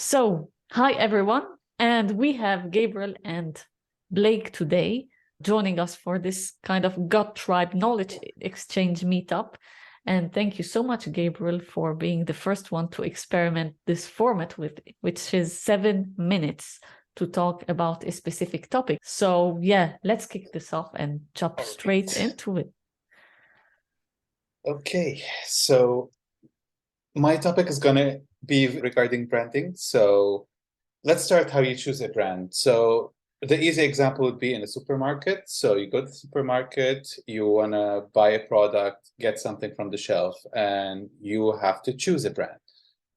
So, hi everyone, and we have Gabriel and Blake today joining us for this kind of gut tribe knowledge exchange meetup. And thank you so much, Gabriel, for being the first one to experiment this format with, which is 7 minutes to talk about a specific topic. So yeah, let's kick this off and jump straight into it. Okay, so my topic is going to be regarding branding. So let's start how you choose a brand. So the easy example would be in a supermarket. So you go to the supermarket, you want to buy a product, get something from the shelf, and you have to choose a brand.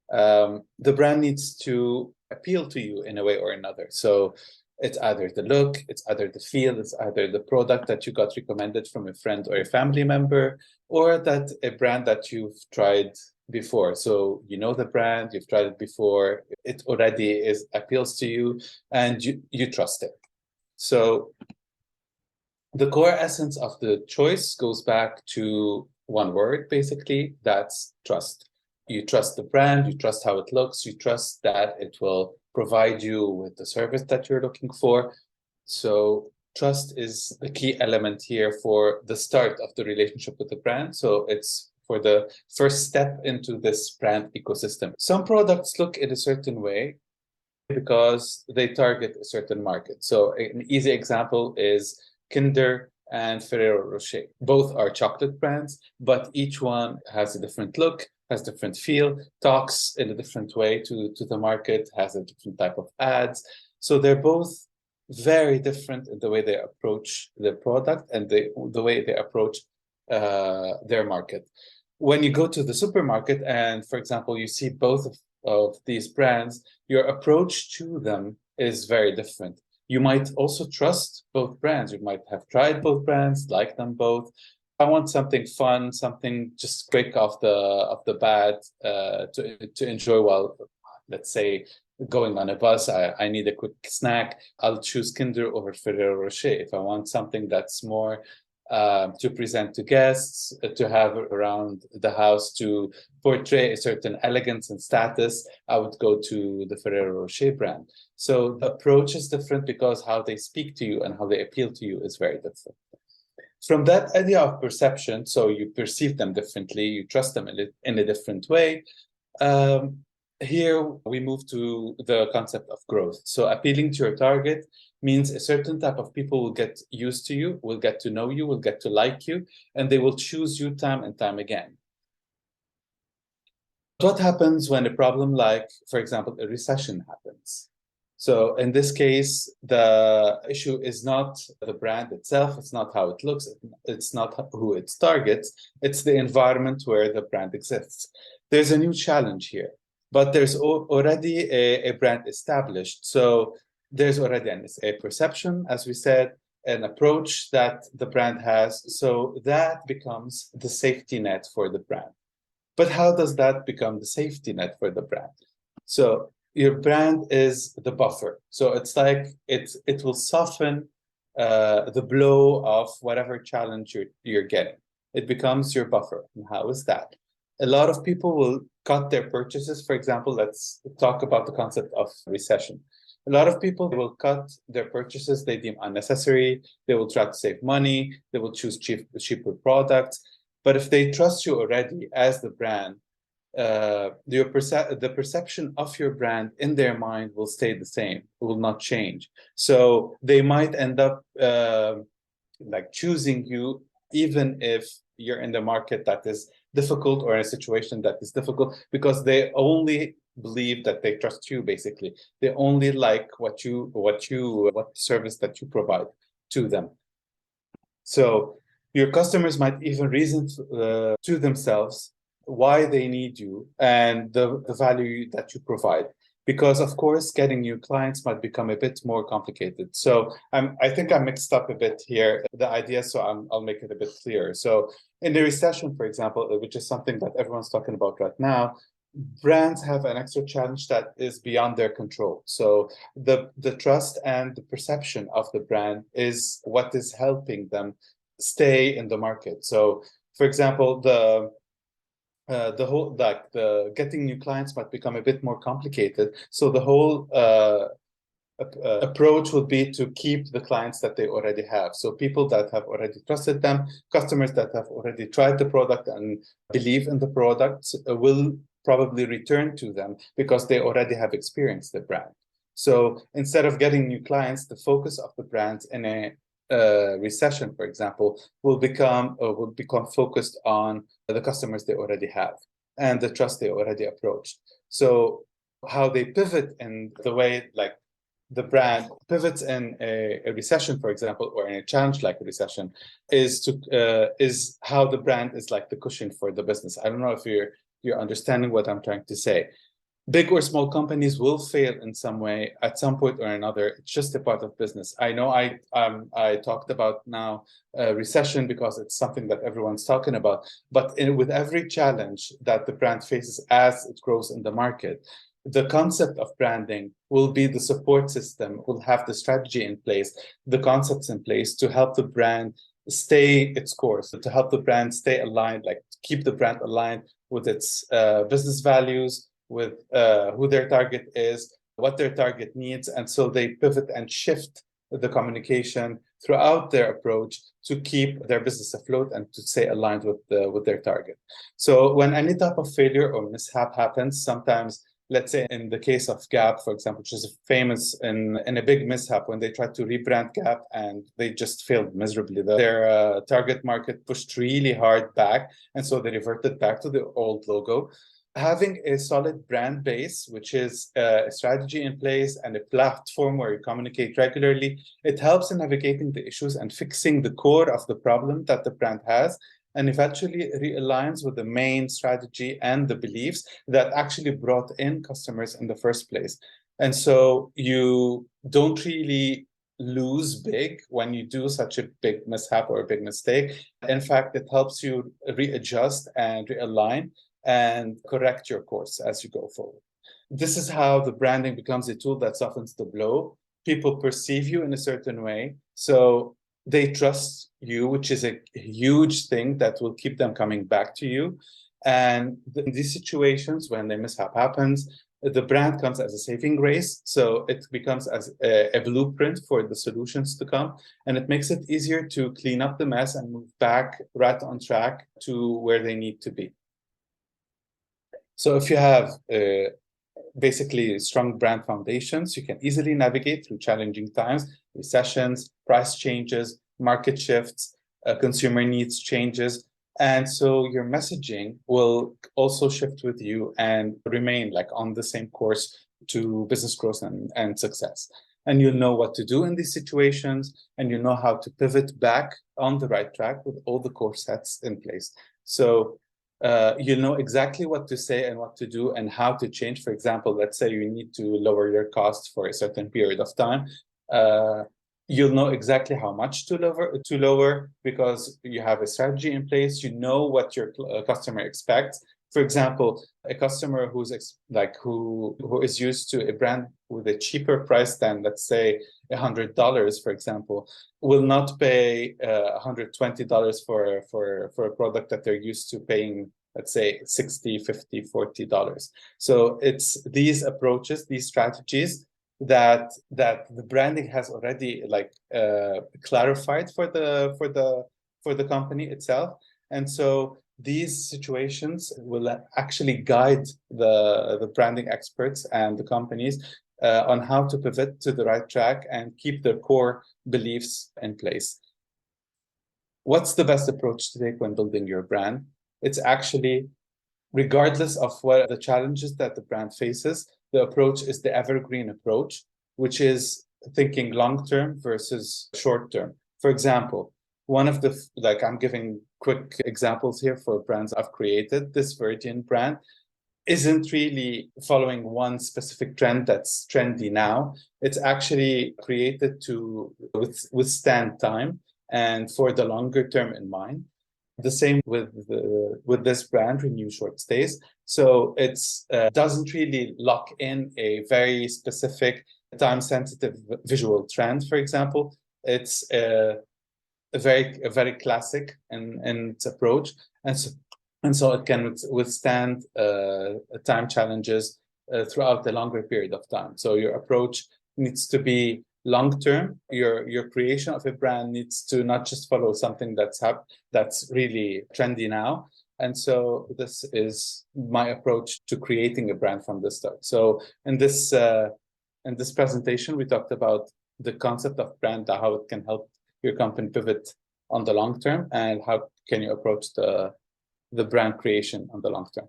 The brand needs to appeal to you in a way or another. So it's either the look, it's either the feel, it's either the product that you got recommended from a friend or a family member, or that a brand that you've tried before. So you know the brand, you've tried it before, it already appeals to you, and you trust it. So the core essence of the choice goes back to one word, basically, that's trust. You trust the brand, you trust how it looks, you trust that it will provide you with the service that you're looking for. So trust is the key element here for the start of the relationship with the brand. So it's for the first step into this brand ecosystem. Some products look in a certain way because they target a certain market. So an easy example is Kinder and Ferrero Rocher. Both are chocolate brands, but each one has a different look, has different feel, talks in a different way to the market, has a different type of ads. So they're both very different in the way they approach the product and the way they approach their market. When you go to the supermarket and, for example, you see both of these brands, your approach to them is very different. You might also trust both brands. You might have tried both brands, like them both. I want something fun, something just quick off the bat to enjoy while, let's say, going on a bus. I need a quick snack. I'll choose Kinder over Ferrero Rocher. If I want something that's more to present to guests, to have around the house to portray a certain elegance and status, I would go to the Ferrero Rocher brand. So the approach is different because how they speak to you and how they appeal to you is very different. From that idea of perception, so you perceive them differently, you trust them in a different way. Here we move to the concept of growth. So appealing to your target means a certain type of people will get used to you, will get to know you, will get to like you, and they will choose you time and time again. What happens when a problem like, for example, a recession happens? So in this case, the issue is not the brand itself, it's not how it looks, it's not who it targets, it's the environment where the brand exists. There's a new challenge here, but there's already a brand established. So there's already a perception, as we said, an approach that the brand has. So that becomes the safety net for the brand. But how does that become the safety net for the brand? So your brand is the buffer. So it's like it will soften the blow of whatever challenge you're getting. It becomes your buffer. And how is that? A lot of people will cut their purchases. For example, let's talk about the concept of recession. A lot of people will cut their purchases they deem unnecessary. They will try to save money. They will choose cheaper products. But if they trust you already as the brand, the perception of your brand in their mind will stay the same. It will not change. So they might end up like choosing you even if you're in the market that is difficult or in a situation that is difficult, because they only believe that they trust you. Basically, they only like what service that you provide to them. So your customers might even reason to themselves why they need you and the value that you provide. Because, of course, getting new clients might become a bit more complicated. So I think I mixed up a bit here, the idea, so I'll make it a bit clearer. So in the recession, for example, which is something that everyone's talking about right now, brands have an extra challenge that is beyond their control. So the trust and the perception of the brand is what is helping them stay in the market. So, for example, the whole, like, the getting new clients might become a bit more complicated. So the whole approach would be to keep the clients that they already have. So people that have already trusted them, customers that have already tried the product and believe in the product will probably return to them because they already have experienced the brand. So instead of getting new clients, the focus of the brand in a recession, for example, will become focused on the customers they already have and the trust they already approached. So how they pivot in the way, like, the brand pivots in a recession, for example, or in a challenge like a recession, is how the brand is like the cushion for the business. I don't know if you're understanding what I'm trying to say. Big or small companies will fail in some way at some point or another. It's just a part of business. I know I talked about now recession because it's something that everyone's talking about, but with every challenge that the brand faces as it grows in the market, the concept of branding will be the support system, will have the strategy in place, the concepts in place to help the brand stay its course, to help the brand stay aligned, like keep the brand aligned with its business values, with who their target is, what their target needs. And so they pivot and shift the communication throughout their approach to keep their business afloat and to stay aligned with their target. So when any type of failure or mishap happens, sometimes, let's say in the case of Gap, for example, which is famous in a big mishap when they tried to rebrand Gap and they just failed miserably. Their target market pushed really hard back, and so they reverted back to the old logo. Having a solid brand base, which is a strategy in place and a platform where you communicate regularly, it helps in navigating the issues and fixing the core of the problem that the brand has, and eventually realigns with the main strategy and the beliefs that actually brought in customers in the first place. And so you don't really lose big when you do such a big mishap or a big mistake. In fact, it helps you readjust and realign and correct your course as you go forward. This is how the branding becomes a tool that softens the blow. People perceive you in a certain way, so they trust you, which is a huge thing that will keep them coming back to you. And in these situations, when the mishap happens, the brand comes as a saving grace. So it becomes as a blueprint for the solutions to come. And it makes it easier to clean up the mess and move back right on track to where they need to be. So if you have basically strong brand foundations, you can easily navigate through challenging times, recessions, price changes, market shifts, consumer needs changes. And so your messaging will also shift with you and remain like on the same course to business growth and success. And you'll know what to do in these situations, and you know how to pivot back on the right track with all the core sets in place. So you'll know exactly what to say and what to do and how to change. For example, let's say you need to lower your costs for a certain period of time. You'll know exactly how much to lower because you have a strategy in place. You know what your customer expects. For example, a customer who is used to a brand with a cheaper price than, let's say, $100, for example, will not pay $120 for a product that they're used to paying, let's say, $60, $50, $40. So it's these approaches, these strategies that the branding has already clarified for the company itself. And so these situations will actually guide the branding experts and the companies on how to pivot to the right track and keep their core beliefs in place. What's the best approach to take when building your brand? It's actually, regardless of what the challenges that the brand faces, the approach is the evergreen approach, which is thinking long-term versus short-term. For example, one of the, I'm giving quick examples here for brands I've created. This Virgin brand isn't really following one specific trend that's trendy now. It's actually created to withstand time and for the longer term in mind. The same with this brand, Renew Short Stays. So it's doesn't really lock in a very specific time-sensitive visual trend, for example. It's a very classic in its approach. And so And so it can withstand time challenges throughout a longer period of time. So your approach needs to be long-term. Your creation of a brand needs to not just follow something that's really trendy now. And so this is my approach to creating a brand from the start. So in this presentation, we talked about the concept of brand, how it can help your company pivot on the long term, and how can you approach the brand creation on the long term.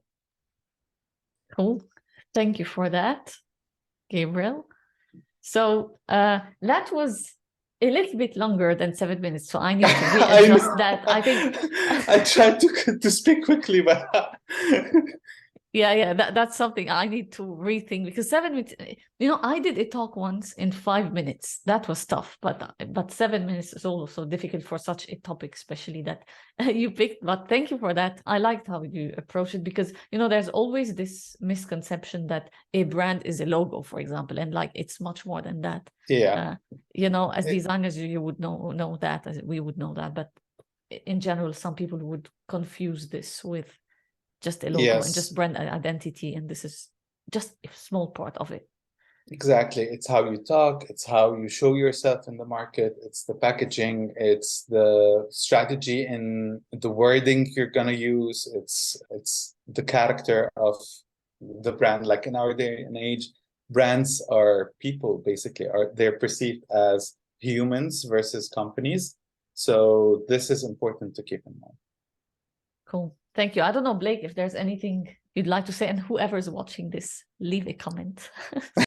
Cool. Thank you for that, Gabriel. So that was a little bit longer than 7 minutes, so I need to readjust that. I think I tried to speak quickly, but yeah, that's something I need to rethink, because 7 minutes, I did a talk once in 5 minutes. That was tough, but 7 minutes is also difficult for such a topic, especially that you picked. But thank you for that. I liked how you approach it, because there's always this misconception that a brand is a logo, for example, and like it's much more than that. Yeah. As designers, you would know that, as we would know that, but in general, some people would confuse this with just a logo and just brand identity, and this is just a small part of it. Exactly. It's how you talk, it's how you show yourself in the market, it's the packaging, it's the strategy in the wording you're going to use, it's the character of the brand. Like in our day and age, brands are people, basically, they're perceived as humans versus companies. So this is important to keep in mind. Cool. Thank you. I don't know, Blake, if there's anything you'd like to say, and whoever's watching this, leave a comment.